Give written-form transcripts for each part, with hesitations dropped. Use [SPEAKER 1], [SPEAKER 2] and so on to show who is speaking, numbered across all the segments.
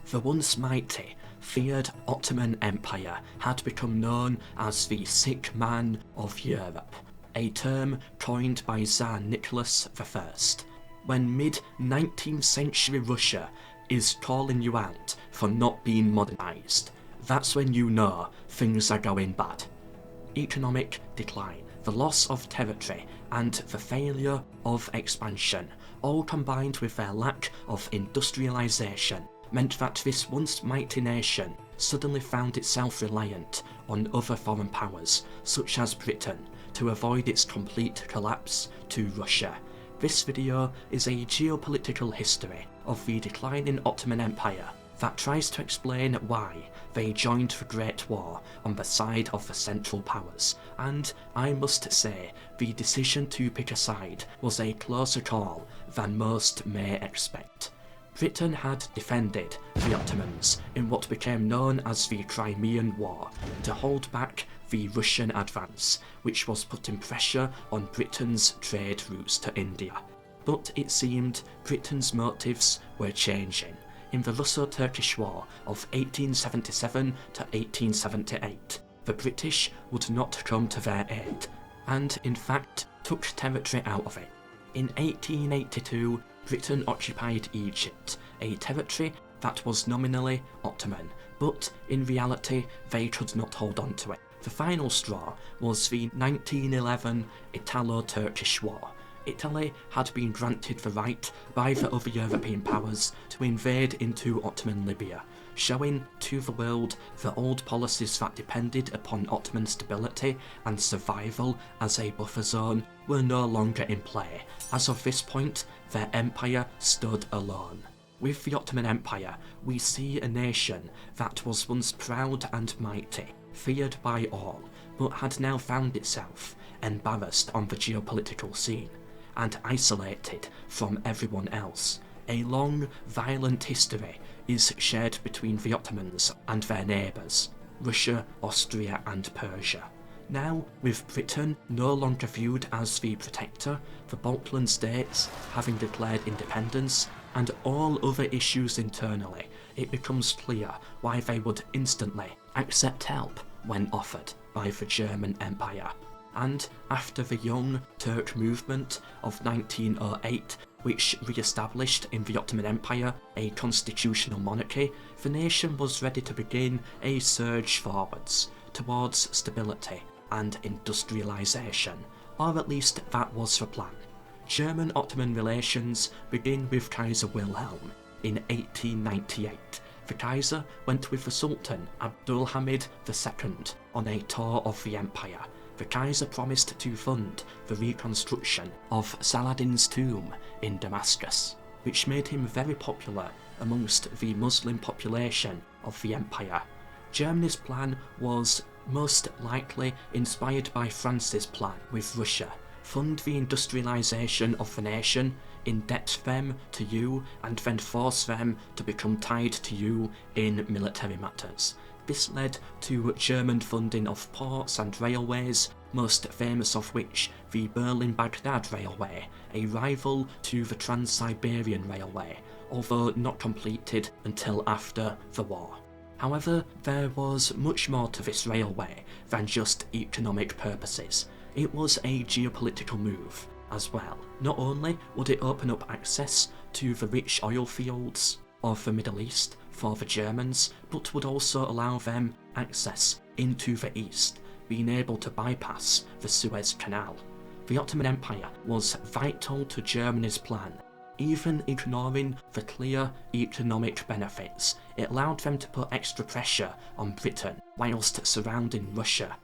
[SPEAKER 1] The once mighty, feared Ottoman Empire had become known as the sick man of Europe, a term coined by Tsar Nicholas I. When mid-19th century Russia is calling you out for not being modernised, that's when you know things are going bad. Economic decline, the loss of territory, and the failure of expansion, all combined with their lack of industrialisation, meant that this once mighty nation suddenly found itself reliant on other foreign powers, such as Britain, to avoid its complete collapse to Russia. This video is a geopolitical history of the declining Ottoman Empire that tries to explain why they joined the Great War on the side of the Central Powers, and I must say the decision to pick a side was a closer call than most may expect. Britain had defended the Ottomans in what became known as the Crimean War to hold back the Russian advance, which was putting pressure on Britain's trade routes to India. But it seemed Britain's motives were changing. In the Russo-Turkish War of 1877 to 1878, the British would not come to their aid, and in fact took territory out of it. In 1882, Britain occupied Egypt, a territory that was nominally Ottoman, but in reality they could not hold on to it. The final straw was the 1911 Italo-Turkish War. Italy had been granted the right by the other European powers to invade into Ottoman Libya, showing to the world the old policies that depended upon Ottoman stability and survival as a buffer zone were no longer in play. As of this point, their empire stood alone. With the Ottoman Empire, we see a nation that was once proud and mighty, feared by all, but had now found itself embarrassed on the geopolitical scene and isolated from everyone else. A long, violent history is shared between the Ottomans and their neighbours, Russia, Austria and Persia. Now, with Britain no longer viewed as the protector, the Balkan states having declared independence, and all other issues internally, it becomes clear why they would instantly accept help when offered by the German Empire. And after the Young Turk movement of 1908, which re-established in the Ottoman Empire a constitutional monarchy, the nation was ready to begin a surge forwards towards stability and industrialisation, or at least that was the plan. German-Ottoman relations begin with Kaiser Wilhelm in 1898. The Kaiser went with the Sultan Abdulhamid II on a tour of the empire. The Kaiser promised to fund the reconstruction of Saladin's tomb in Damascus, which made him very popular amongst the Muslim population of the empire. Germany's plan was most likely inspired by France's plan with Russia. Fund the industrialisation of the nation, indebt them to you, and then force them to become tied to you in military matters. This led to German funding of ports and railways, most famous of which the Berlin-Baghdad Railway, a rival to the Trans-Siberian Railway, although not completed until after the war. However, there was much more to this railway than just economic purposes. It was a geopolitical move as well. Not only would it open up access to the rich oil fields of the Middle East for the Germans, but would also allow them access into the east, being able to bypass the Suez Canal. The Ottoman Empire was vital to Germany's plan. Even ignoring the clear economic benefits, it allowed them to put extra pressure on Britain whilst surrounding Russia.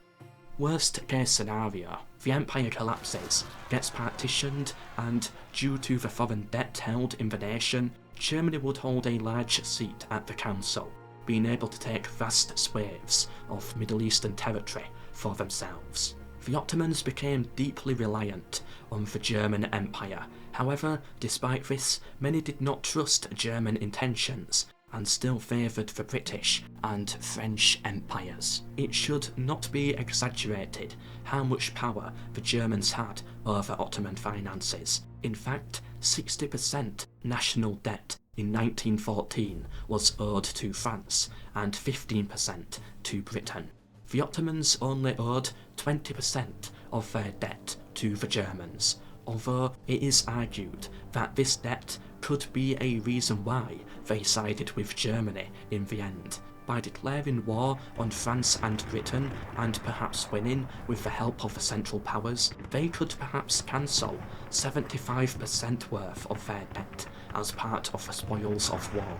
[SPEAKER 1] Worst case scenario, the empire collapses, gets partitioned, and due to the foreign debt held in the nation, Germany would hold a large seat at the council, being able to take vast swathes of Middle Eastern territory for themselves. The Ottomans became deeply reliant on the German Empire. However, despite this, many did not trust German intentions and still favoured the British and French empires. It should not be exaggerated how much power the Germans had over Ottoman finances. In fact, 60% national debt in 1914 was owed to France and 15% to Britain. The Ottomans only owed 20% of their debt to the Germans, although it is argued that this debt could be a reason why they sided with Germany in the end. By declaring war on France and Britain, and perhaps winning with the help of the Central Powers, they could perhaps cancel 75% worth of their debt as part of the spoils of war.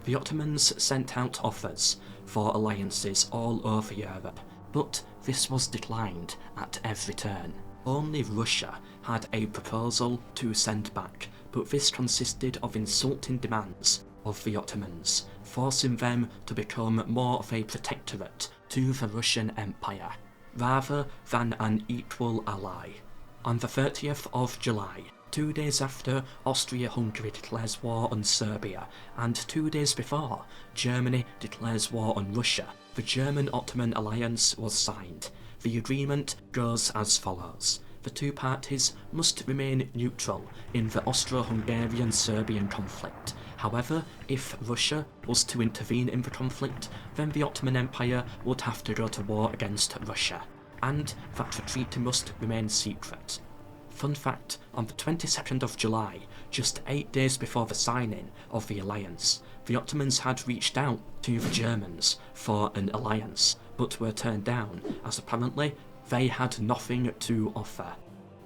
[SPEAKER 1] The Ottomans sent out offers for alliances all over Europe, but this was declined at every turn. Only Russia had a proposal to send back, but this consisted of insulting demands of the Ottomans, forcing them to become more of a protectorate to the Russian Empire, rather than an equal ally. On the 30th of July, 2 days after Austria-Hungary declares war on Serbia, and 2 days before Germany declares war on Russia, the German-Ottoman Alliance was signed. The agreement goes as follows. The two parties must remain neutral in the Austro-Hungarian-Serbian conflict. However, if Russia was to intervene in the conflict, then the Ottoman Empire would have to go to war against Russia, and that the treaty must remain secret. Fun fact, on the 22nd of July, just 8 days before the signing of the alliance, the Ottomans had reached out to the Germans for an alliance, but were turned down, as apparently they had nothing to offer.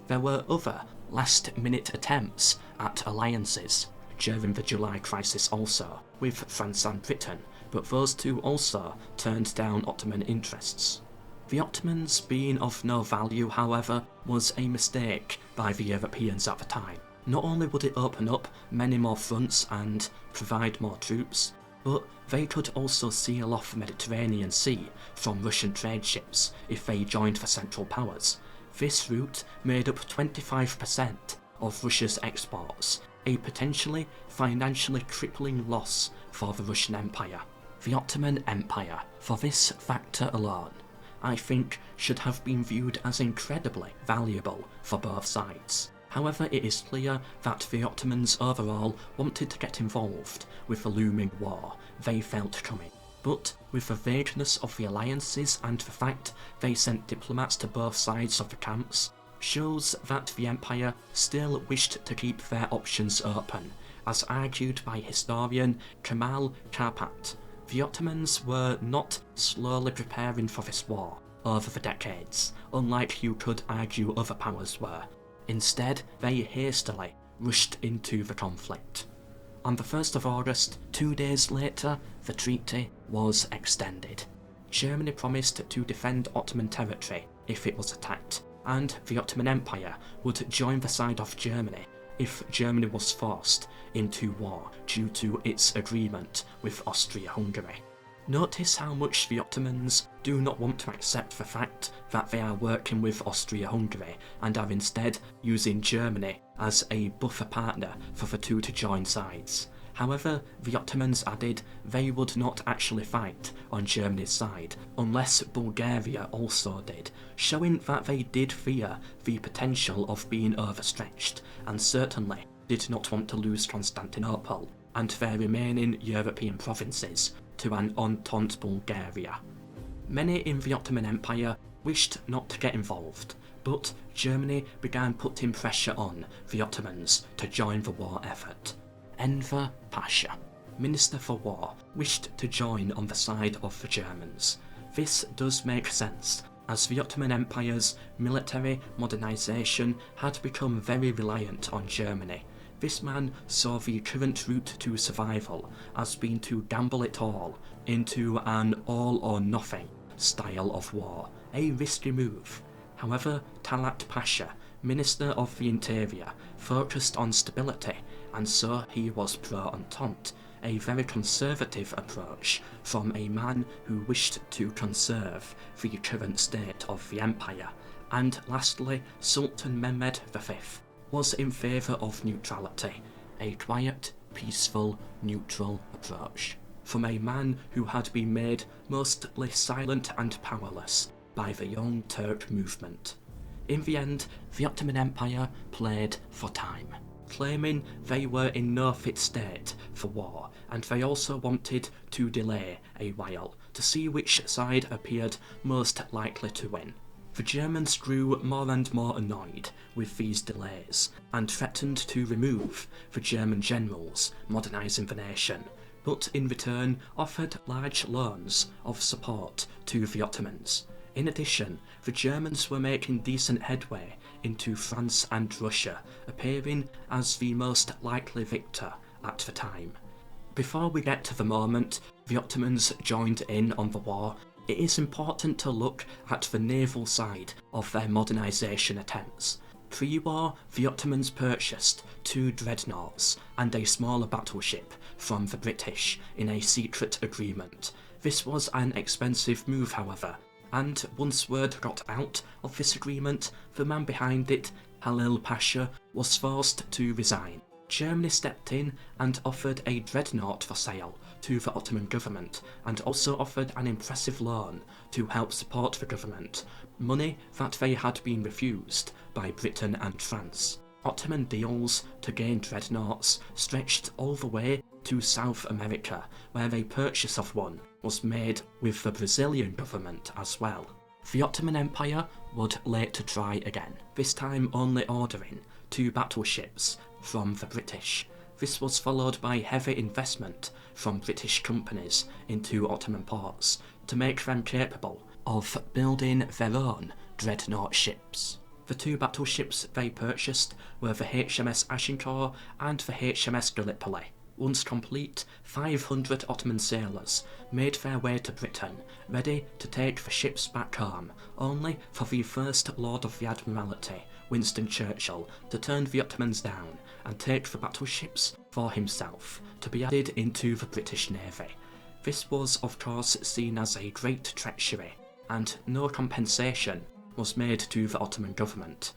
[SPEAKER 1] There were other last-minute attempts at alliances during the July crisis also, with France and Britain, but those two also turned down Ottoman interests. The Ottomans being of no value, however, was a mistake by the Europeans at the time. Not only would it open up many more fronts and provide more troops, but they could also seal off the Mediterranean Sea from Russian trade ships if they joined the Central Powers. This route made up 25% of Russia's exports, a potentially financially crippling loss for the Russian Empire. The Ottoman Empire, for this factor alone, I think should have been viewed as incredibly valuable for both sides. However, it is clear that the Ottomans overall wanted to get involved with the looming war they felt coming. But with the vagueness of the alliances and the fact they sent diplomats to both sides of the camps, shows that the Empire still wished to keep their options open, as argued by historian Kemal Karpat. The Ottomans were not slowly preparing for this war over the decades, unlike you could argue other powers were. Instead, they hastily rushed into the conflict. On the 1st of August, 2 days later, the treaty was extended. Germany promised to defend Ottoman territory if it was attacked, and the Ottoman Empire would join the side of Germany if Germany was forced into war due to its agreement with Austria-Hungary. Notice how much the Ottomans do not want to accept the fact that they are working with Austria-Hungary and are instead using Germany as a buffer partner for the two to join sides. However, the Ottomans added they would not actually fight on Germany's side unless Bulgaria also did, showing that they did fear the potential of being overstretched and certainly did not want to lose Constantinople and their remaining European provinces to an Entente Bulgaria. Many in the Ottoman Empire wished not to get involved, but Germany began putting pressure on the Ottomans to join the war effort. Enver Pasha, Minister for War, wished to join on the side of the Germans. This does make sense, as the Ottoman Empire's military modernisation had become very reliant on Germany. This man saw the current route to survival as being to gamble it all into an all-or-nothing style of war, a risky move. However, Talat Pasha, Minister of the Interior, focused on stability, and so he was pro-Entente, a very conservative approach from a man who wished to conserve the current state of the empire. And lastly, Sultan Mehmed V was in favour of neutrality, a quiet, peaceful, neutral approach, from a man who had been made mostly silent and powerless by the Young Turk movement. In the end, the Ottoman Empire played for time, claiming they were in no fit state for war, and they also wanted to delay a while to see which side appeared most likely to win. The Germans grew more and more annoyed with these delays and threatened to remove the German generals modernising the nation, but in return offered large loans of support to the Ottomans. In addition, the Germans were making decent headway into France and Russia, appearing as the most likely victor at the time. Before we get to the moment the Ottomans joined in on the war, it is important to look at the naval side of their modernisation attempts. Pre-war, the Ottomans purchased 2 dreadnoughts and a smaller battleship from the British in a secret agreement. This was an expensive move, however, and once word got out of this agreement, the man behind it, Halil Pasha, was forced to resign. Germany stepped in and offered a dreadnought for sale to the Ottoman government, and also offered an impressive loan to help support the government, money that they had been refused by Britain and France. Ottoman deals to gain dreadnoughts stretched all the way to South America, where a purchase of one was made with the Brazilian government as well. The Ottoman Empire would later try again, this time only ordering 2 battleships from the British. This was followed by heavy investment from British companies into Ottoman ports to make them capable of building their own dreadnought ships. The 2 battleships they purchased were the HMS Agincourt and the HMS Gallipoli. Once complete, 500 Ottoman sailors made their way to Britain, ready to take the ships back home, only for the First Lord of the Admiralty, Winston Churchill, to turn the Ottomans down and take the battleships for himself, to be added into the British Navy. This was of course seen as a great treachery, and no compensation was made to the Ottoman government.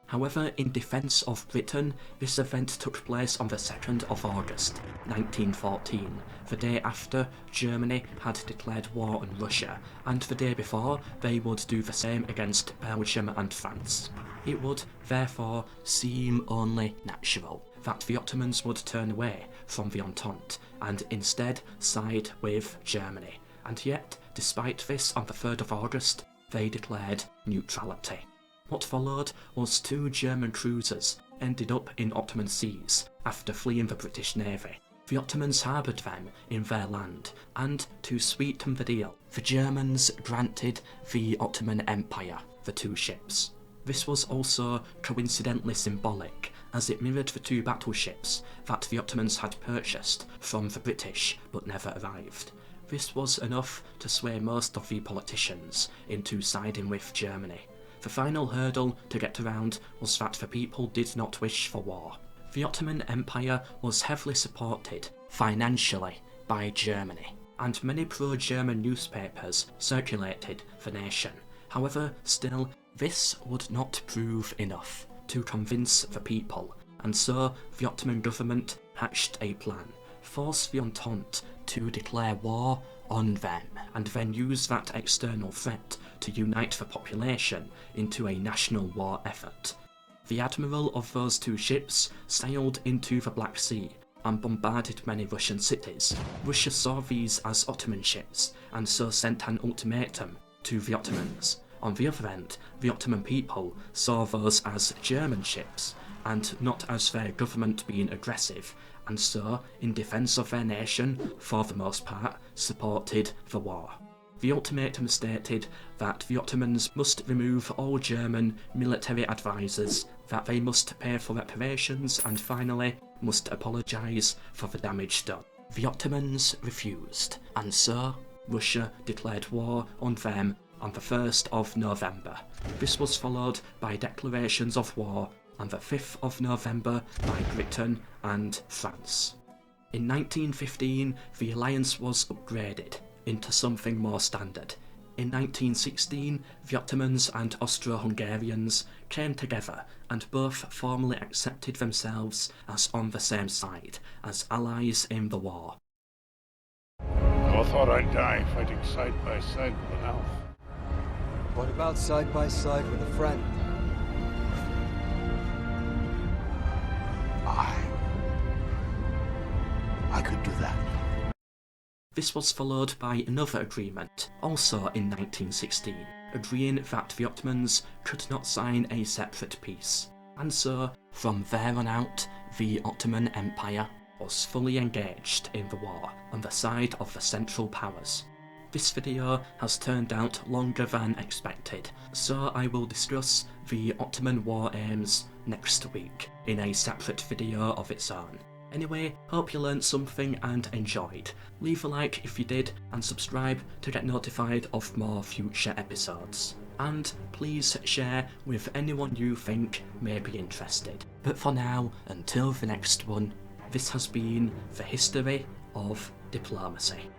[SPEAKER 1] However, in defence of Britain, this event took place on the 2nd of August 1914, the day after Germany had declared war on Russia, and the day before they would do the same against Belgium and France. It would, therefore, seem only natural that the Ottomans would turn away from the Entente and instead side with Germany, and yet, despite this, on the 3rd of August, they declared neutrality. What followed was 2 German cruisers ended up in Ottoman seas after fleeing the British Navy. The Ottomans harboured them in their land, and to sweeten the deal, the Germans granted the Ottoman Empire the 2 ships. This was also coincidentally symbolic, as it mirrored the 2 battleships that the Ottomans had purchased from the British but never arrived. This was enough to sway most of the politicians into siding with Germany. The final hurdle to get around was that the people did not wish for war. The Ottoman Empire was heavily supported financially by Germany, and many pro-German newspapers circulated the nation. However, still, this would not prove enough to convince the people, and so the Ottoman government hatched a plan: force the Entente to declare war on them, and then use that external threat to unite the population into a national war effort. The admiral of those 2 ships sailed into the Black Sea and bombarded many Russian cities. Russia saw these as Ottoman ships, and so sent an ultimatum to the Ottomans. On the other end, the Ottoman people saw those as German ships, and not as their government being aggressive, and so, in defence of their nation, for the most part, supported the war. The ultimatum stated that the Ottomans must remove all German military advisors, that they must pay for reparations, and finally must apologise for the damage done. The Ottomans refused, and so Russia declared war on them on the 1st of November. This was followed by declarations of war on the 5th of November by Britain and France. In 1915, the alliance was upgraded into something more standard. In 1916, the Ottomans and Austro-Hungarians came together and both formally accepted themselves as on the same side, as allies in the war.
[SPEAKER 2] I thought I'd die fighting side by side with an elf.
[SPEAKER 3] What about side by side with a friend?
[SPEAKER 1] This was followed by another agreement, also in 1916, agreeing that the Ottomans could not sign a separate peace. And so, from there on out, the Ottoman Empire was fully engaged in the war on the side of the Central Powers. This video has turned out longer than expected, so I will discuss the Ottoman war aims next week in a separate video of its own. Anyway, hope you learned something and enjoyed. Leave a like if you did and subscribe to get notified of more future episodes. And please share with anyone you think may be interested. But for now, until the next one, this has been the history of diplomacy.